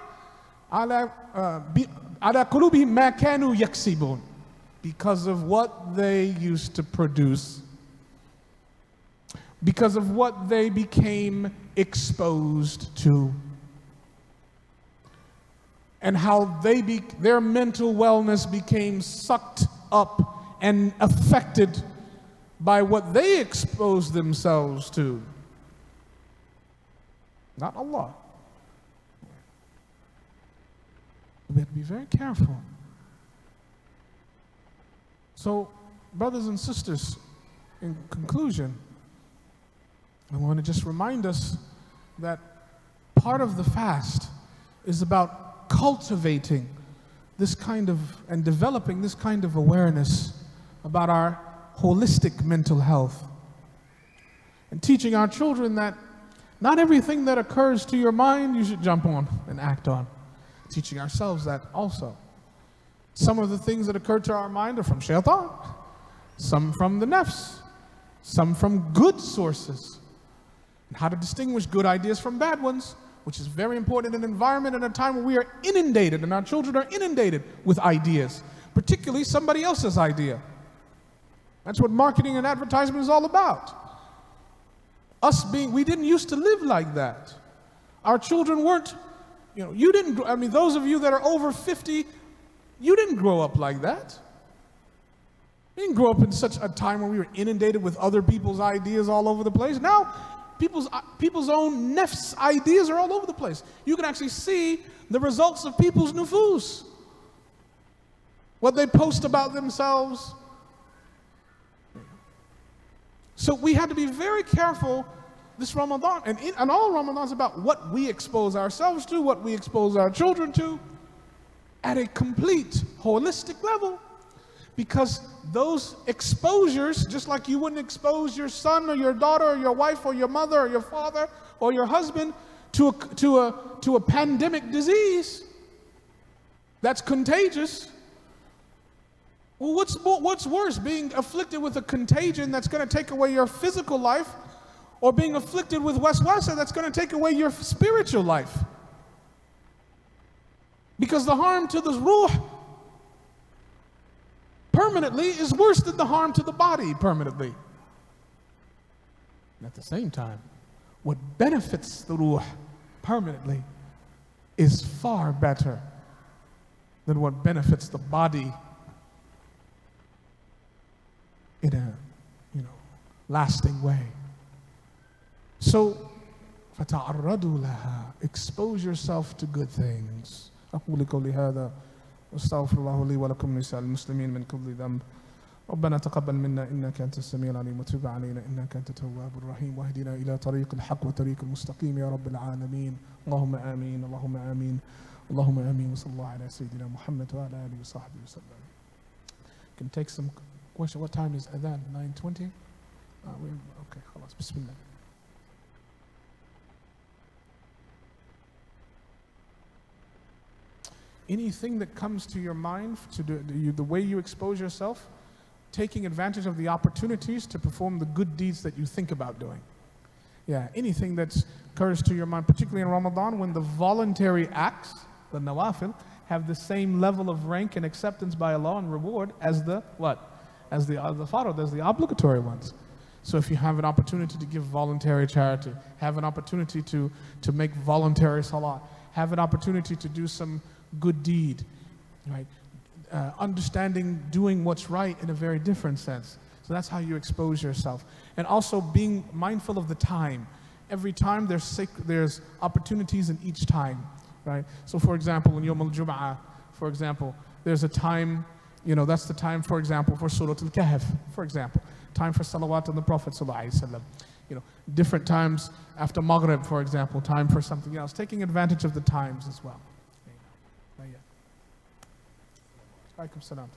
Ala qulubihim ma kanu yaksibun. Because of what they used to produce. Because of what they became exposed to. And how their mental wellness became sucked up and affected by what they exposed themselves to. Not Allah. We have to be very careful. So, brothers and sisters, in conclusion, I want to just remind us that part of the fast is about cultivating this kind of, and developing this kind of awareness about our holistic mental health. And teaching our children that not everything that occurs to your mind you should jump on and act on. Teaching ourselves that also. Some of the things that occur to our mind are from shaitan, some from the nafs, some from good sources. And how to distinguish good ideas from bad ones, which is very important in an environment and a time where we are inundated and our children are inundated with ideas, particularly somebody else's idea. That's what marketing and advertisement is all about. We didn't used to live like that. Our children weren't, those of you that are over 50, you didn't grow up like that. You didn't grow up in such a time where we were inundated with other people's ideas all over the place. Now, people's own nafs ideas are all over the place. You can actually see the results of people's nufus. what they post about themselves. So we had to be very careful this Ramadan, and all Ramadan is about what we expose ourselves to, what we expose our children to, at a complete, holistic level. Because those exposures, just like you wouldn't expose your son or your daughter or your wife or your mother or your father or your husband to a pandemic disease that's contagious. Well, what's worse, being afflicted with a contagion that's going to take away your physical life, or being afflicted with waswasa that's going to take away your spiritual life? Because the harm to the ruh permanently is worse than the harm to the body permanently. And at the same time, what benefits the ruh permanently is far better than what benefits the body in a, lasting way. So, فَتَعَرَّضُوا لَهَا, expose yourself to good things. أقول قولي هذا واستغفر الله لي ولكم ولسائر المسلمين من كل ذنب. ربنا تقبل منا إنك أنت السميع العليم وتب علينا إنك أنت التواب الرحيم واهدنا إلى طريق الحق وطريق المستقيم يا رب العالمين. اللهم آمين اللهم آمين اللهم آمين وصلى الله على سيدنا محمد وعلى آله وصحبه وسلم. Can take some question. What time is adhan? 9:20? Okay, خلاص. Bismillah. Anything that comes to your mind to do, the way you expose yourself, taking advantage of the opportunities to perform the good deeds that you think about doing. Yeah, anything that occurs to your mind, particularly in Ramadan, when the voluntary acts, the nawafil, have the same level of rank and acceptance by Allah and reward as the what? As the farad, as the obligatory ones. So if you have an opportunity to give voluntary charity, have an opportunity to make voluntary salah, have an opportunity to do some good deed, right? Understanding doing what's right in a very different sense. So that's how you expose yourself. And also being mindful of the time. Every time there's opportunities in each time, right? So for example, in Yawm al-Jum'ah, for example, there's a time, that's the time, for example, for Surah Al-Kahf, for example. Time for salawat on the Prophet sallallahu alaihi wasallam. Different times after Maghrib, for example, time for something else. Taking advantage of the times as well. Alaikum salam.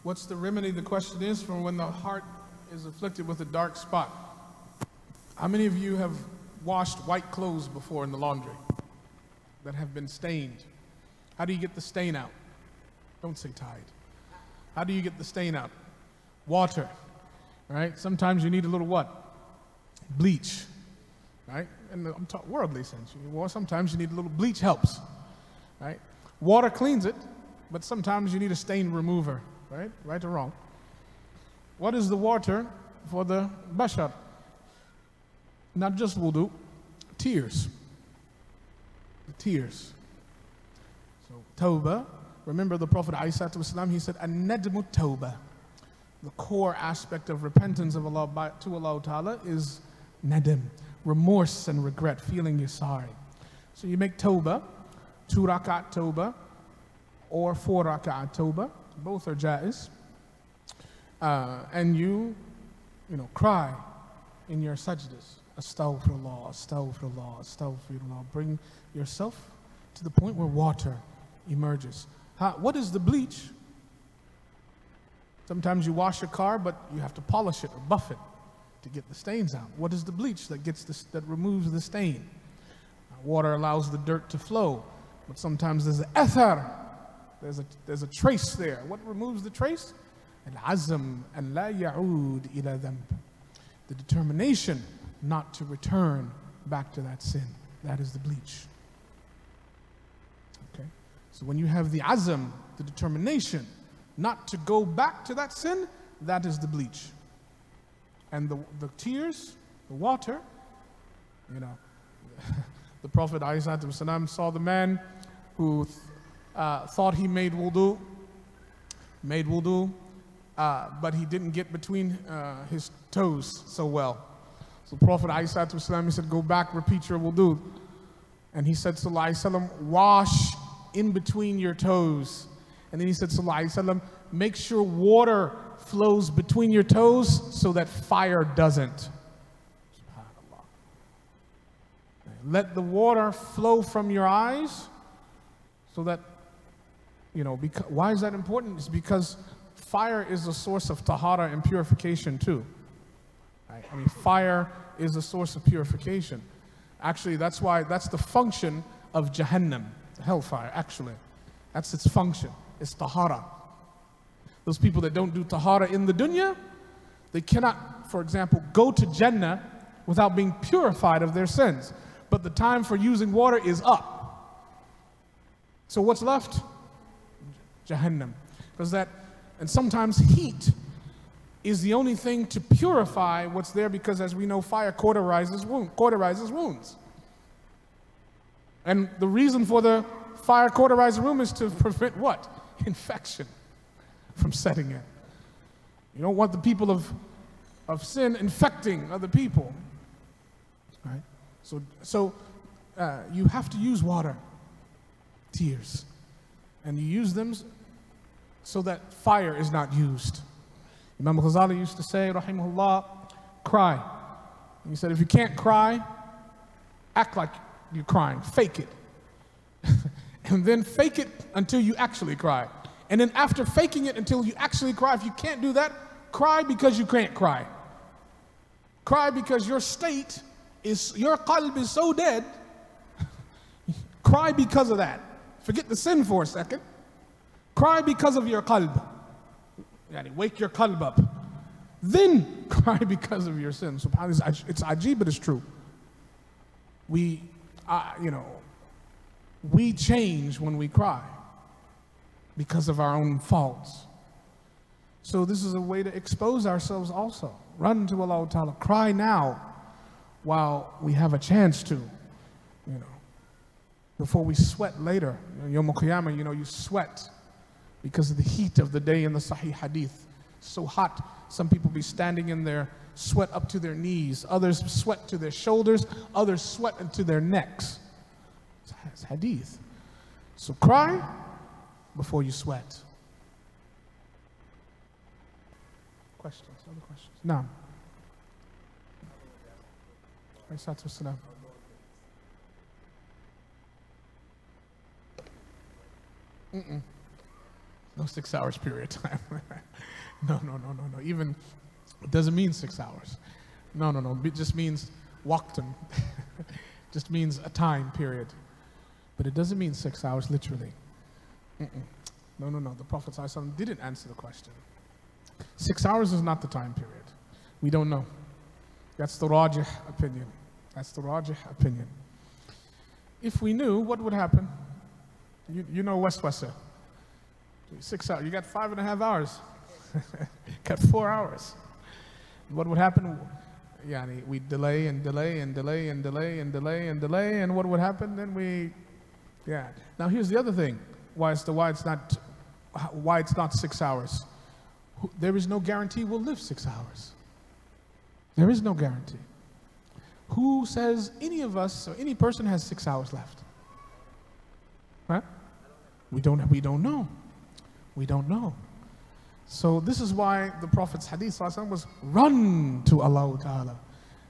What's the remedy? The question is for when the heart is afflicted with a dark spot. How many of you have washed white clothes before in the laundry that have been stained? How do you get the stain out? Don't say tied. How do you get the stain out? Water, right? Sometimes you need a little what? Bleach, right? In the worldly sense. Sometimes you need a little bleach helps, right? Water cleans it, but sometimes you need a stain remover, right? Right or wrong? What is the water for the bashar? Not just wudu, tears. The tears. So, tawbah. Remember the Prophet ﷺ, he said, an-nadmu tawbah. The core aspect of repentance of Allah to Allah Ta'ala is nadam, remorse and regret, feeling you're sorry. So you make tawbah, 2 rak'at tawbah, or 4 rak'at tawbah. Both are jaiz. And you cry in your sajdas. Astaghfirullah, astaghfirullah, astaghfirullah. Bring yourself to the point where water emerges. What is the bleach? Sometimes you wash your car, but you have to polish it or buff it to get the stains out. What is the bleach that removes the stain? Water allows the dirt to flow, but sometimes there's an athar. There's a trace there. What removes the trace? Al-azm an la ya'ud ila dhanb. The determination not to return back to that sin. That is the bleach. Okay? So when you have the azm, the determination not to go back to that sin, that is the bleach. And the tears, the water, the The Prophet ﷺ saw the man who thought he made wudu, but he didn't get between his toes so well. So the Prophet ﷺ, he said, go back, repeat your wudu. And he said, sallallahu alaihi wasallam, wash in between your toes. And then he said, sallallahu alaihi wasallam, make sure water flows between your toes so that fire doesn't. SubhanAllah. Let the water flow from your eyes so that, you know, why is that important? It's because fire is a source of tahara and purification too. Right? I mean, fire is a source of purification. Actually, that's the function of Jahannam, the hellfire, actually. That's its function. It's tahara. Those people that don't do tahara in the dunya, they cannot, for example, go to Jannah without being purified of their sins. But the time for using water is up. So what's left? Jahannam. Because and sometimes heat is the only thing to purify what's there, because as we know, fire cauterizes wounds. And the reason for the fire cauterizing wound is to prevent what? Infection from setting in. You don't want the people of sin infecting other people. Right? So you have to use water, tears, and you use them so that fire is not used. Imam Ghazali used to say, rahimahullah, cry. And he said, if you can't cry, act like you're crying, fake it. And then fake it until you actually cry. And then after faking it until you actually cry, if you can't do that, cry because you can't cry. Cry because your state is, your qalb is so dead. Cry because of that. Forget the sin for a second. Cry because of your qalb. Wake your qalb up. Then cry because of your sin. SubhanAllah, it's ajib, but it's true. We change when we cry because of our own faults. So this is a way to expose ourselves also. Run to Allah Ta'ala. Cry now while we have a chance to, before we sweat later. Yawm al-Qiyamah, you sweat because of the heat of the day in the Sahih Hadith. So hot, some people be standing in their sweat up to their knees. Others sweat to their shoulders. Others sweat into their necks. It's Hadith. So cry before you sweat. Questions? Other questions? No. No 6 hours period time. No. Even, it doesn't mean 6 hours. No. It just means waqtun. Just means a time period. But it doesn't mean 6 hours literally. No. The Prophet ﷺ didn't answer the question. 6 hours is not the time period. We don't know. That's the rajih opinion. If we knew, what would happen? You know Westwester. 6 hours. You got 5.5 hours. Got 4 hours. What would happen? We delay, and what would happen? Then Now here's the other thing. Why it's not 6 hours. There is no guarantee we'll live 6 hours. There is no guarantee. Who says any of us or any person has 6 hours left? Huh? We don't know. We don't know. So this is why the Prophet's hadith was run to Allah Ta'ala.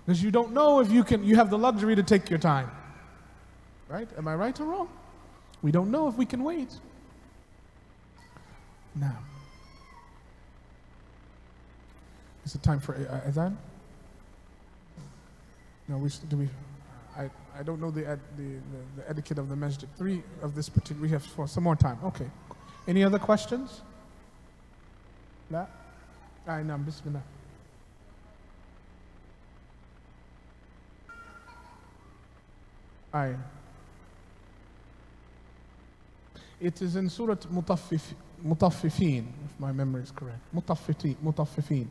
Because you don't know if you have the luxury to take your time. Right? Am I right or wrong? We don't know if we can wait. Now. Is it time for adhan? No, I don't know the etiquette of the masjid. 3 of this particular, we have for some more time. Okay. Any other questions? La? Naam, bismillah. Aye. It is in Surah Mutaffifin, if my memory is correct. Mutaffifin.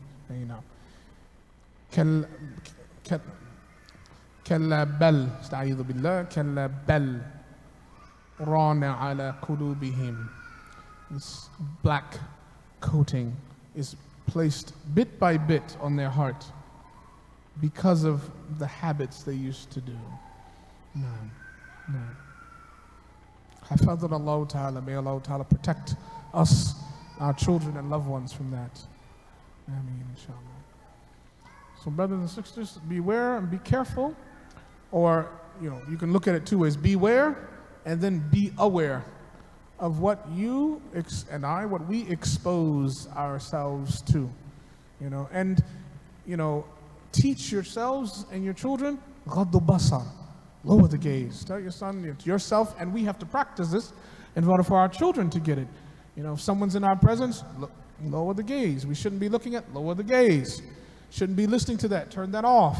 كلا بل استعيذ بالله كلا بل ران على قلوبهم. This black coating is placed bit by bit on their heart because of the habits they used to do. No, no. Hafadhana Allah Ta'ala, may Allah Ta'ala protect us, our children and loved ones from that. Ameen, inshallah. So brothers and sisters, beware and be careful, or you can look at it two ways: beware and then be aware of what you and I, what we expose ourselves to, and teach yourselves and your children ghaddu basar, lower the gaze. Tell your son, yourself, and we have to practice this in order for our children to get it. If someone's in our presence, lower the gaze. We shouldn't be looking at, lower the gaze. Shouldn't be listening to that, turn that off.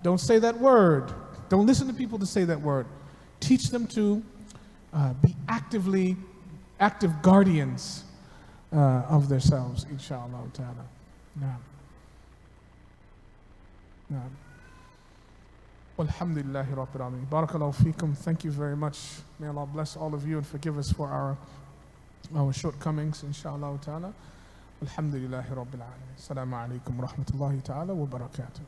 Don't say that word. Don't listen to people to say that word. Teach them to be active guardians of themselves, inshallah ta'ala. Naam. Naam. Walhamdulillahi Rabbil Alameen. Barakallahu feekum. Thank you very much. May Allah bless all of you and forgive us for our shortcomings, inshallah ta'ala. Alhamdulillahi Rabbil Alameen. Assalamu alaikum wa rahmatullahi ta'ala wa barakatuh.